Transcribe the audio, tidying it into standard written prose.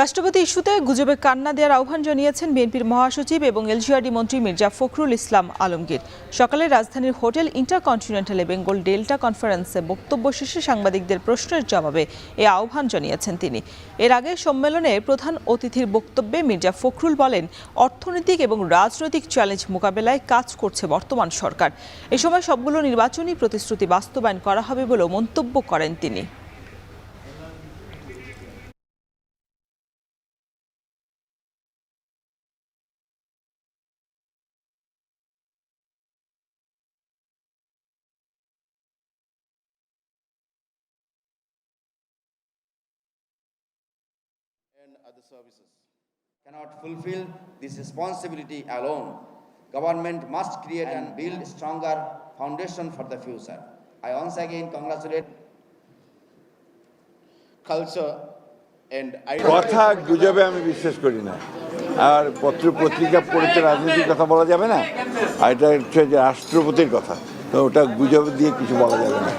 রাষ্ট্রপতি ইস্যুতে গুজবে কান্না দেওয়ার আহ্বান জানিয়েছেন বিএনপির মহাসচিব এবং এলজিআরডি মন্ত্রী মির্জা ফখরুল ইসলাম আলমগীর। সকালে রাজধানীর হোটেল ইন্টারকন্টিনেন্টালে বেঙ্গল ডেল্টা কনফারেন্সে বক্তব্য শেষে সাংবাদিকদের প্রশ্নের জবাবে এ আহ্বান জানিয়েছেন তিনি। এর আগে সম্মেলনে প্রধান অতিথির বক্তব্যে মির্জা ফখরুল বলেন, অর্থনৈতিক এবং রাজনৈতিক চ্যালেঞ্জ মোকাবেলায় কাজ করছে বর্তমান সরকার। এ সময় সবগুলো নির্বাচনী প্রতিশ্রুতি বাস্তবায়ন করা হবে বলেও মন্তব্য করেন তিনি। And other services cannot fulfill this responsibility alone. Government must create and build a stronger foundation for the future. I once again congratulate culture and কথা গুজবে আমি বিশ্বাস করি না। আর পত্র পত্রিকা পড়ে তো রাজনীতির কথা বলা যাবে না, আর এটা হচ্ছে যে রাষ্ট্রপতির কথা, তো ওটা গুজব দিয়ে কিছু বলা যাবে না।